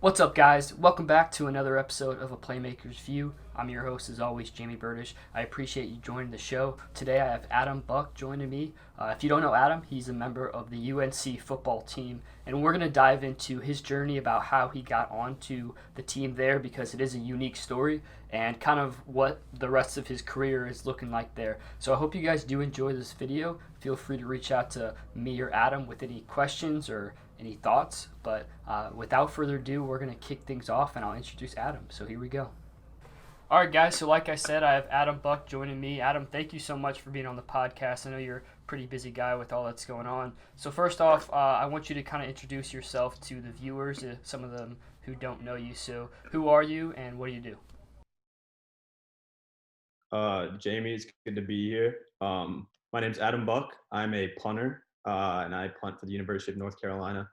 What's up, guys? Welcome back to another episode of A Playmaker's View. I'm your host, as always, Jayme. I appreciate you joining the show. Today I have Adam Buck joining me. If you don't know Adam, he's a member of the UNC football team, and we're going to dive into his journey about how he got onto the team there because it is a unique story and kind of what the rest of his career is looking like there. So I hope you guys do enjoy this video. Feel free to reach out to me or Adam with any questions or any thoughts. But without further ado, we're going to kick things off and I'll introduce Adam. So here we go. All right, guys. So like I said, I have Adam Buck joining me. Adam, thank you so much for being on the podcast. I know you're a pretty busy guy with all that's going on. So first off, I want you to kind of introduce yourself to the viewers, some of them who don't know you. So who are you and what do you do? Jayme, it's good to be here. My name's Adam Buck. I'm a punter, and I punt for the University of North Carolina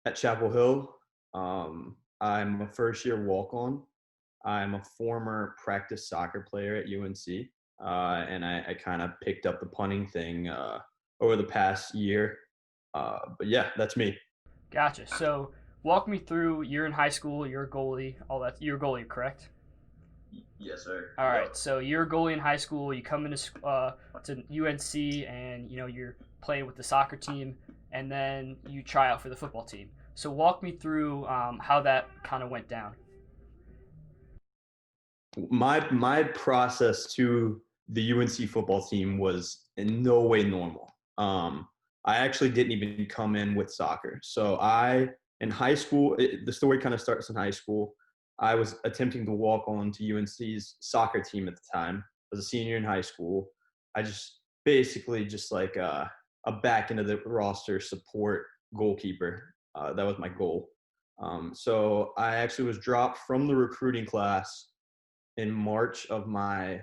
at Chapel Hill. I'm a first-year walk-on. I'm a former practice soccer player at UNC, and I kind of picked up the punting thing over the past year. But yeah, that's me. Gotcha. So walk me through. You're in high school. You're a goalie. All that. You're a goalie, correct? Yes, sir. All Yep. right, so you're a goalie in high school. You come into to UNC, and you're playing with the soccer team, and then you try out for the football team. So walk me through how that kind of went down. My process to the UNC football team was in no way normal. I actually didn't even come in with soccer. So in high school, the story kind of starts in high school. I was attempting to walk on to UNC's soccer team at the time. I was a senior in high school. I just basically just like a back into the roster support goalkeeper. That was my goal. So I actually was dropped from the recruiting class in March of my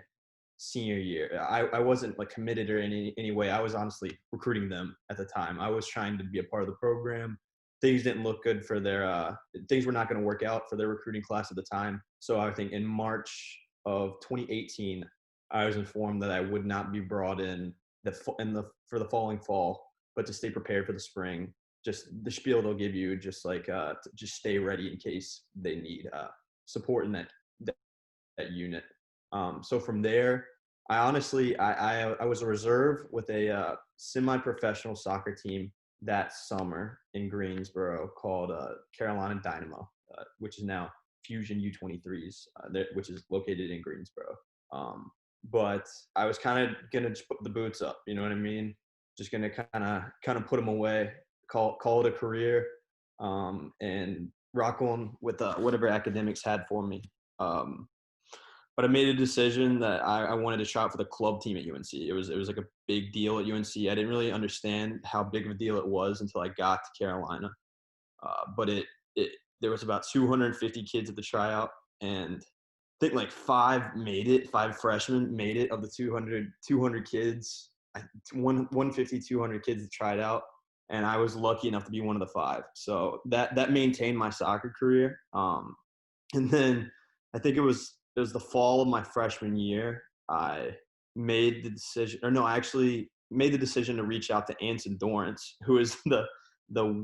senior year. I wasn't like committed or any way. I was honestly recruiting them at the time. I was trying to be a part of the program. Things didn't look good for their things were not going to work out for their recruiting class at the time. So I think in March of 2018, I was informed that I would not be brought in for the following fall, but to stay prepared for the spring. Just the spiel they'll give you, just like just stay ready in case they need support in that unit. So from there, I honestly I was a reserve with a semi-professional soccer team that summer in Greensboro called Carolina Dynamo, which is now Fusion U23s, which is located in Greensboro. But I was kind of gonna just put the boots up, you know what I mean? Just gonna kind of put them away, call it a career, and rock on with whatever academics had for me. Um, but I made a decision that I wanted to try out for the club team at UNC. It was like a big deal at UNC. I didn't really understand how big of a deal it was until I got to Carolina. But it there was about 250 kids at the tryout, and I think like five made it. Five freshmen made it of the 200 kids. 150, 200 kids that tried out, and I was lucky enough to be one of the five. So that maintained my soccer career. And then I think it was the fall of my freshman year. I made the decision, or no, I actually made the decision to reach out to Anson Dorrance, who is the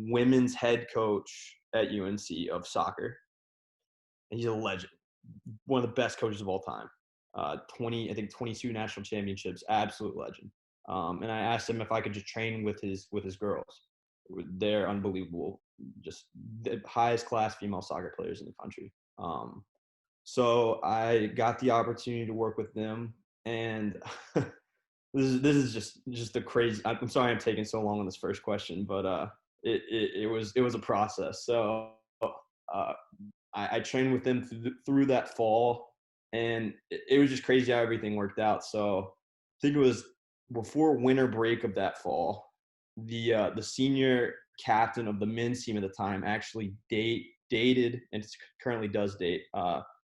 women's head coach at UNC of soccer. And he's a legend, one of the best coaches of all time. 22 national championships, absolute legend. And I asked him if I could just train with his girls. They're unbelievable, just the highest class female soccer players in the country. So I got the opportunity to work with them, and this is just the crazy. I'm sorry I'm taking so long on this first question, but it was a process. So uh, I trained with them through that fall, and it was just crazy how everything worked out. So I think it was before winter break of that fall, the senior captain of the men's team at the time actually dated and currently does date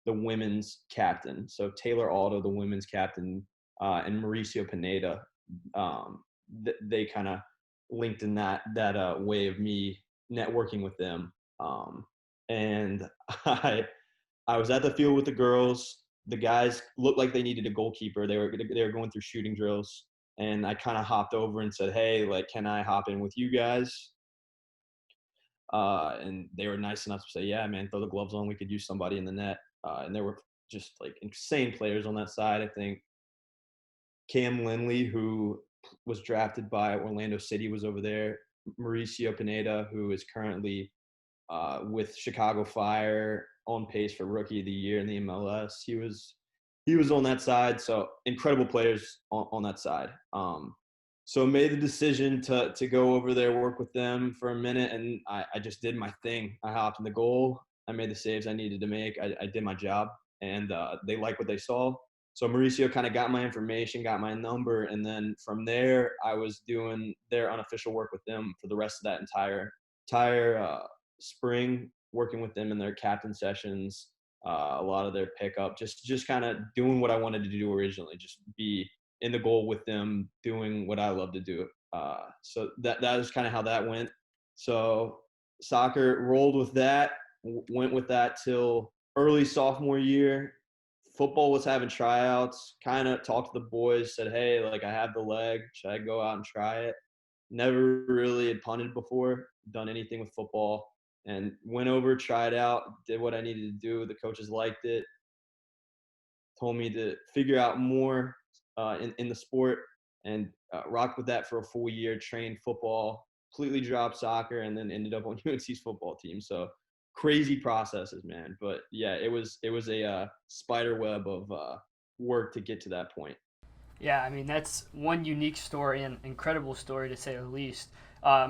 the women's captain. So Taylor Aldo, the women's captain, and Mauricio Pineda, they kind of linked in that way of me networking with them. And I was at the field with the girls. The guys looked like they needed a goalkeeper. They were going through shooting drills, and I kind of hopped over and said, "Hey, like, can I hop in with you guys?" And they were nice enough to say, yeah, man, throw the gloves on. We could use somebody in the net. And there were just like insane players on that side. I think Cam Lindley, who was drafted by Orlando City, was over there. Mauricio Pineda, who is currently with Chicago Fire, on pace for Rookie of the Year in the MLS. He was on that side, so incredible players on that side. So I made the decision to go over there, work with them for a minute, and I just did my thing. I hopped in the goal. I made the saves I needed to make. I did my job, and they liked what they saw. So Mauricio kind of got my information, got my number, and then from there, I was doing their unofficial work with them for the rest of that entire spring, working with them in their captain sessions, a lot of their pickup, just kind of doing what I wanted to do originally, just be in the goal with them, doing what I love to do. So that was kind of how that went. So soccer rolled with that, went with that till early sophomore year. Football was having tryouts, kind of talked to the boys, said, hey, like I have the leg. Should I go out and try it? Never really had punted before, done anything with football, and went over, tried out, did what I needed to do. The coaches liked it, told me to figure out more in the sport, and rocked with that for a full year, trained football, completely dropped soccer, and then ended up on UNC's football team. So crazy processes, man. But yeah, it was a spider web of work to get to that point. Yeah, I mean that's one unique story and incredible story to say the least.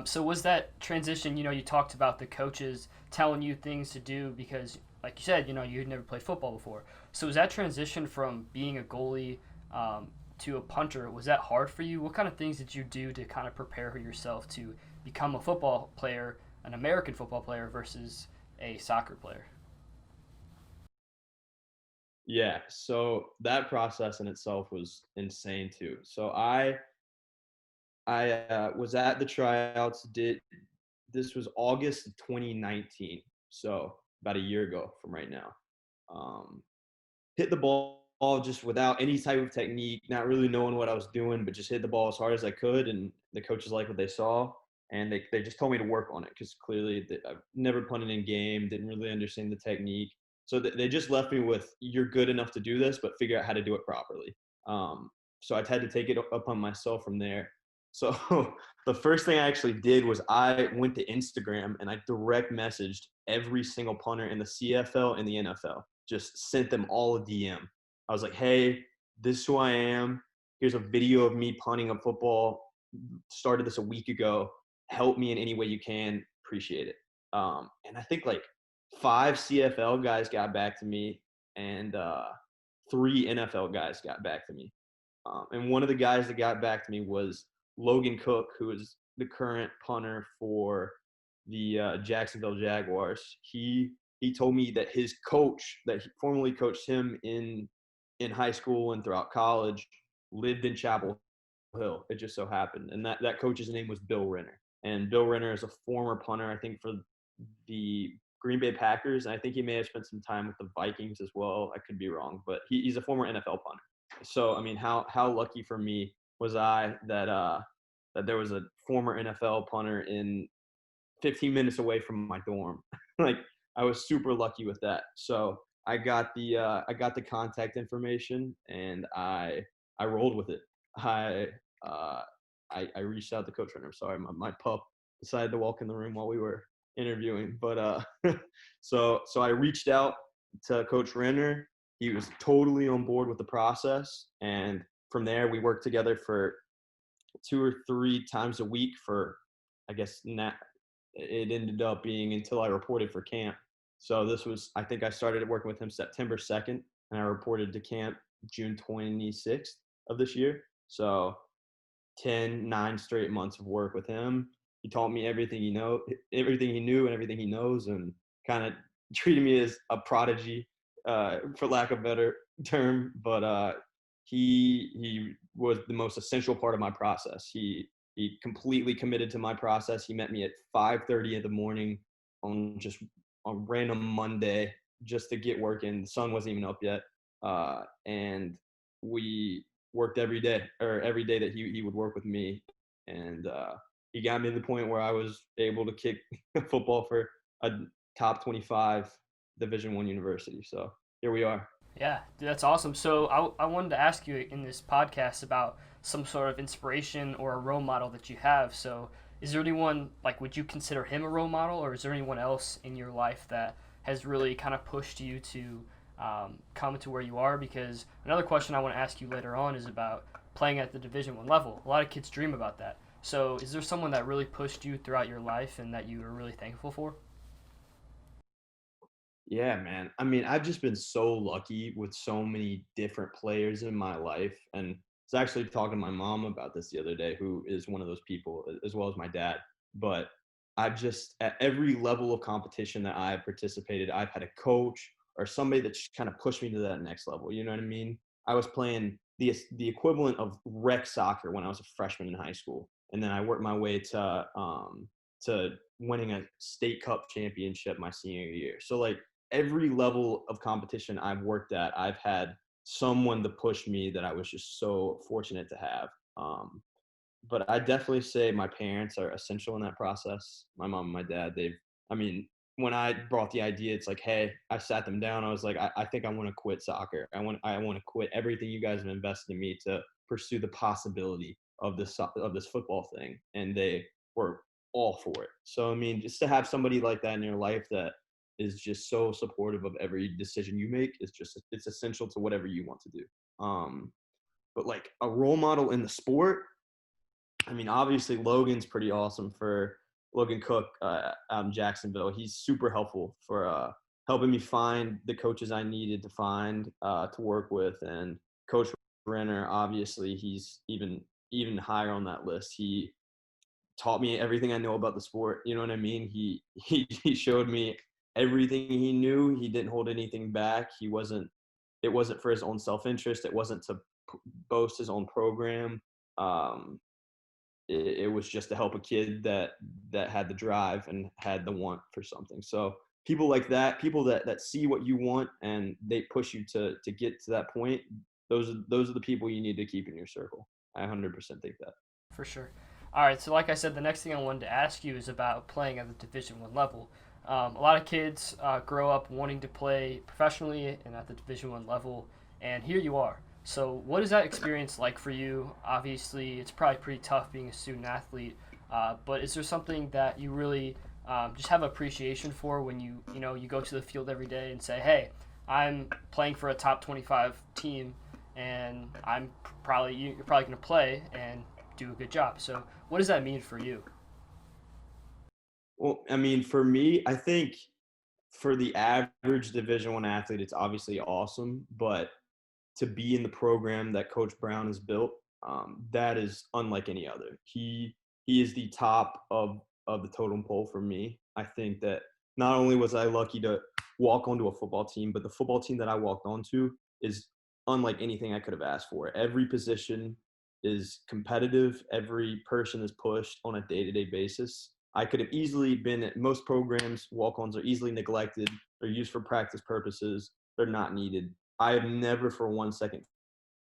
So was that transition? You talked about the coaches telling you things to do because, like you said, you had never played football before. So was that transition from being a goalie to a punter? Was that hard for you? What kind of things did you do to kind of prepare yourself to become a football player, an American football player versus a soccer player? Yeah, so that process in itself was insane too. So I was at the tryouts. Did This was August of 2019, so about a year ago from right now. Um, Hit the ball just without any type of technique, not really knowing what I was doing, but just hit the ball as hard as I could. And the coaches liked what they saw, and they just told me to work on it because clearly I've never punted in game, didn't really understand the technique. So they just left me with, you're good enough to do this, but figure out how to do it properly. Um, so I had to take it upon myself from there. So the first thing I actually did was I went to Instagram and I direct messaged every single punter in the CFL and the NFL. Just sent them all a DM. I was like, hey, this is who I am. Here's a video of me punting a football. Started this a week ago. Help me in any way you can. Appreciate it. And I think like 5 CFL guys got back to me, and 3 NFL guys got back to me. And one of the guys that got back to me was Logan Cook, who is the current punter for the Jacksonville Jaguars. He told me that his coach, that he formerly coached him in high school and throughout college, lived in Chapel Hill. It just so happened, and that coach's name was Bill Renner. And Bill Renner is a former punter, I think, for the Green Bay Packers, and I think he may have spent some time with the Vikings as well. I could be wrong, but he's a former NFL punter. So I mean, how lucky for me was I that there was a former NFL punter in 15 minutes away from my dorm. Like I was super lucky with that. So I got the contact information, and I rolled with it. I uh, I reached out to Coach Renner. Sorry, my pup decided to walk in the room while we were interviewing. But so I reached out to Coach Renner. He was totally on board with the process, and from there we worked together for 2 or 3 times a week for, I guess, it ended up being until I reported for camp. So I think I started working with him September 2nd, and I reported to camp June 26th of this year. So 9 straight months of work with him. He taught me everything he knew and everything he knows, and kind of treated me as a prodigy, for lack of a better term. But he was the most essential part of my process. He completely committed to my process. He met me at 5:30 in the morning on just a random Monday just to get working. The sun wasn't even up yet, and we worked every day that he would work with me, and he got me to the point where I was able to kick football for a top 25 Division I university. So here we are. Yeah, dude, that's awesome. So I wanted to ask you in this podcast about some sort of inspiration or a role model that you have. So is there anyone, like, would you consider him a role model, or is there anyone else in your life that has really kind of pushed you to come to where you are? Because another question I want to ask you later on is about playing at the Division I level. A lot of kids dream about that. So is there someone that really pushed you throughout your life and that you are really thankful for? Yeah, man. I mean, I've just been so lucky with so many different players in my life. And I was actually talking to my mom about this the other day, who is one of those people, as well as my dad. But I've just, at every level of competition that I've participated, I've had a coach or somebody that just kind of pushed me to that next level. You know what I mean? I was playing the equivalent of rec soccer when I was a freshman in high school. And then I worked my way to winning a state cup championship my senior year. So like every level of competition I've worked at, I've had someone to push me that I was just so fortunate to have. But I definitely say my parents are essential in that process. My mom and my dad, I mean, when I brought the idea, it's like, hey, I sat them down. I was like, I think I want to quit soccer. I want to quit everything you guys have invested in me to pursue the possibility of this football thing. And they were all for it. So I mean, just to have somebody like that in your life that is just so supportive of every decision you make is just it's essential to whatever you want to do. Um, but like a role model in the sport, I mean, obviously Logan's pretty awesome for Logan Cook out in Jacksonville. He's super helpful for helping me find the coaches I needed to find to work with, and Coach Renner, obviously, he's even higher on that list. He taught me everything I know about the sport. You know what I mean? He showed me everything he knew. He didn't hold anything back. It wasn't for his own self-interest. It wasn't to boast his own program. Um, it was just to help a kid that had the drive and had the want for something. So people like that, people that see what you want and they push you to get to that point, those are the people you need to keep in your circle. I 100% think that. For sure. All right, so like I said, the next thing I wanted to ask you is about playing at the Division One level. A lot of kids grow up wanting to play professionally and at the Division One level, and here you are. So, what is that experience like for you? Obviously, it's probably pretty tough being a student athlete, but is there something that you really just have appreciation for when you go to the field every day and say, "Hey, I'm playing for a top 25 team, and you're probably going to play and do a good job." So, what does that mean for you? Well, I mean, for me, I think for the average Division I athlete, it's obviously awesome, but to be in the program that Coach Brown has built, that is unlike any other. He is the top of the totem pole for me. I think that not only was I lucky to walk onto a football team, but the football team that I walked onto is unlike anything I could have asked for. Every position is competitive. Every person is pushed on a day-to-day basis. I could have easily been at most programs. Walk-ons are easily neglected. They're used for practice purposes. They're not needed. I have never for 1 second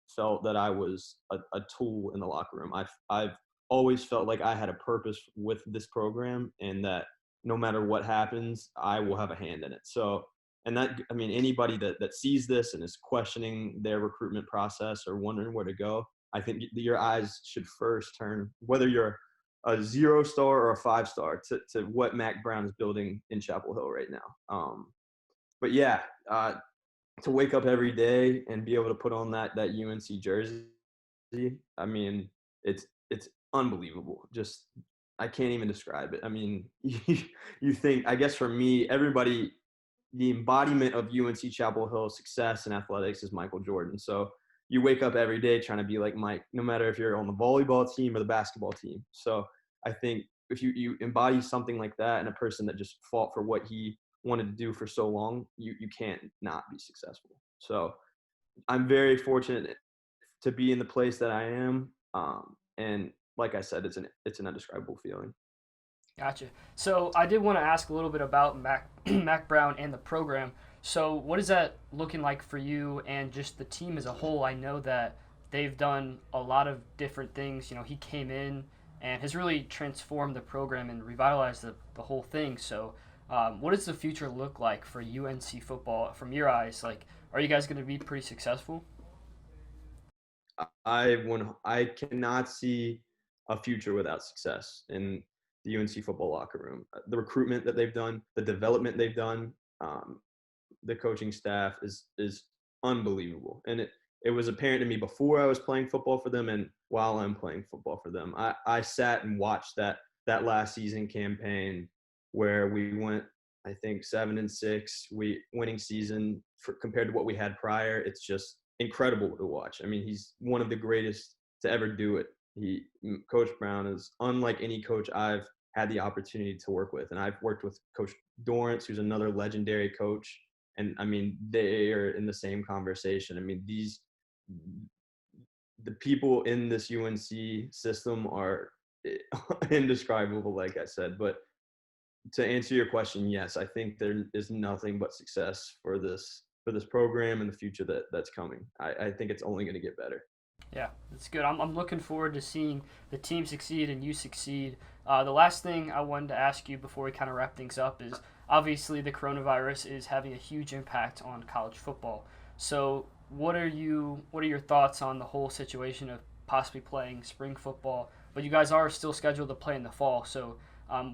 felt that I was a tool in the locker room. I've always felt like I had a purpose with this program, and that no matter what happens, I will have a hand in it. So, and that, I mean, anybody that sees this and is questioning their recruitment process or wondering where to go, I think your eyes should first turn, whether you're a 0 star or a 5 star, to what Mac Brown is building in Chapel Hill right now. But yeah, to wake up every day and be able to put on that UNC jersey, I mean, it's unbelievable. Just I can't even describe it. I mean, you think, I guess for me, everybody, the embodiment of UNC Chapel Hill success in athletics is Michael Jordan. So you wake up every day trying to be like Mike, no matter if you're on the volleyball team or the basketball team. So I think if you embody something like that and a person that just fought for what he wanted to do for so long, you can't not be successful. So I'm very fortunate to be in the place that I am. And like I said, it's an indescribable feeling. Gotcha. So, I did want to ask a little bit about Mac Brown and the program. So, what is that looking like for you and just the team as a whole? I know that they've done a lot of different things. He came in and has really transformed the program and revitalized the whole thing. So, what does the future look like for UNC football from your eyes? Like, are you guys going to be pretty successful? I cannot see a future without success in the UNC football locker room. The recruitment that they've done, the development they've done, the coaching staff is unbelievable, and it was apparent to me before I was playing football for them and while I'm playing football for them. I sat and watched that last season campaign where we went, I think, 7-6. We winning season compared to what we had prior. It's just incredible to watch. I mean, he's one of the greatest to ever do it. Coach Brown is unlike any coach I've had the opportunity to work with, and I've worked with Coach Dorrance, who's another legendary coach. And I mean, they are in the same conversation. I mean, the people in this UNC system are indescribable, like I said. But to answer your question, yes, I think there is nothing but success for this program and the future that's coming. I think it's only going to get better. Yeah, that's good. I'm looking forward to seeing the team succeed and you succeed. The last thing I wanted to ask you before we kind of wrap things up is obviously the coronavirus is having a huge impact on college football. So, what are your thoughts on the whole situation of possibly playing spring football? But you guys are still scheduled to play in the fall. So,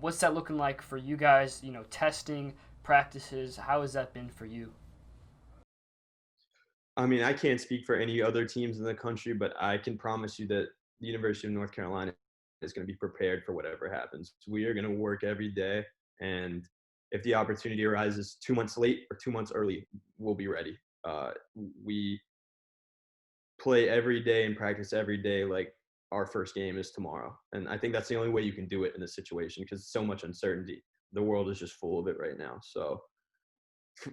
what's that looking like for you guys? Testing, practices. How has that been for you? I mean, I can't speak for any other teams in the country, but I can promise you that the University of North Carolina is going to be prepared for whatever happens. We are going to work every day, and if the opportunity arises 2 months late or 2 months early, we'll be ready. We play every day and practice every day like our first game is tomorrow, and I think that's the only way you can do it in this situation because so much uncertainty. The world is just full of it right now. So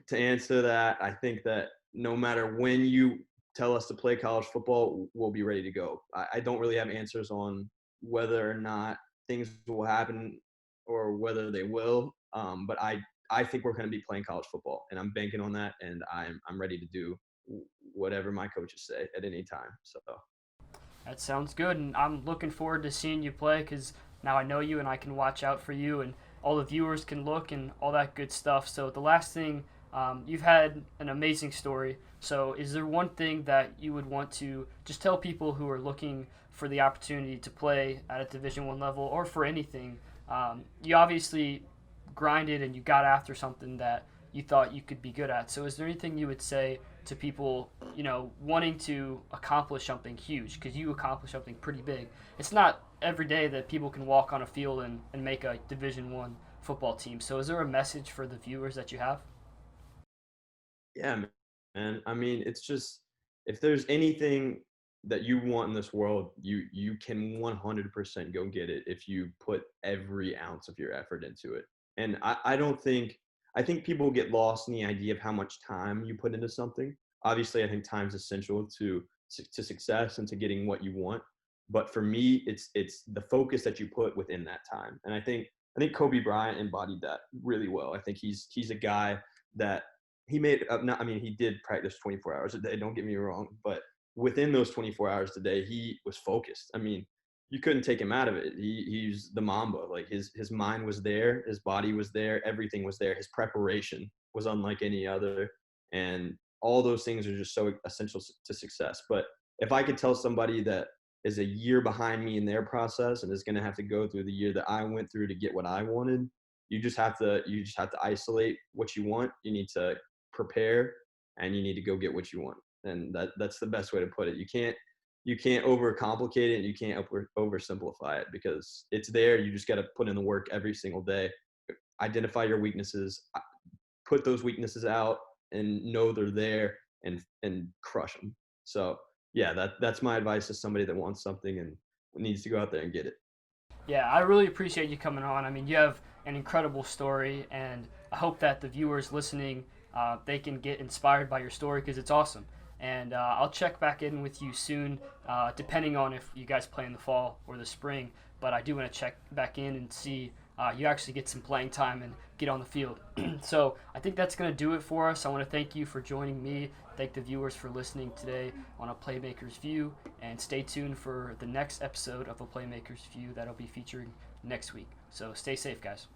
to answer that, I think that no matter when you tell us to play college football, we'll be ready to go. I don't really have answers on whether or not things will happen or whether they will. But I think we're going to be playing college football, and I'm banking on that, and I'm ready to do whatever my coaches say at any time. So That sounds good, and I'm looking forward to seeing you play because now I know you and I can watch out for you, and all the viewers can look and all that good stuff. So the last thing, you've had an amazing story. So is there one thing that you would want to just tell people who are looking for the opportunity to play at a Division 1 level or for anything? You obviously grinded and you got after something that you thought you could be good at. So is there anything you would say to people, wanting to accomplish something huge? Because you accomplished something pretty big. It's not every day that people can walk on a field and make a Division 1 football team. So is there a message for the viewers that you have? yeah, man. I mean, it's just if there's anything that you want in this world, you can 100% go get it if you put every ounce of your effort into it. And I don't think I think people get lost in the idea of how much time you put into something. Obviously, I think time's essential to success and to getting what you want. But for me, it's the focus that you put within that time. And I think Kobe Bryant embodied that really well. I think he's a guy that he made not I mean he did practice 24 hours a day, don't get me wrong, but within those 24 hours a day he was focused. I mean, you couldn't take him out of it. He's the Mamba. Like his mind was there, his body was there, everything was there. His preparation was unlike any other, and all those things are just so essential to success. But if I could tell somebody that is a year behind me in their process and is going to have to go through the year that I went through to get what I wanted, you just have to isolate what you want. You need to prepare, and you need to go get what you want. And that's the best way to put it. You can't overcomplicate it, and you can't oversimplify it because it's there. You just got to put in the work every single day. Identify your weaknesses, put those weaknesses out, and know they're there, and crush them. So yeah, that's my advice to somebody that wants something and needs to go out there and get it. Yeah, I really appreciate you coming on. I mean, you have an incredible story, and I hope that the viewers listening, they can get inspired by your story because it's awesome. And I'll check back in with you soon, depending on if you guys play in the fall or the spring. But I do want to check back in and see you actually get some playing time and get on the field. So I think that's going to do it for us. I want to thank you for joining me. Thank the viewers for listening today on A Playmaker's View. And stay tuned for the next episode of A Playmaker's View that'll be featuring next week. So stay safe, guys.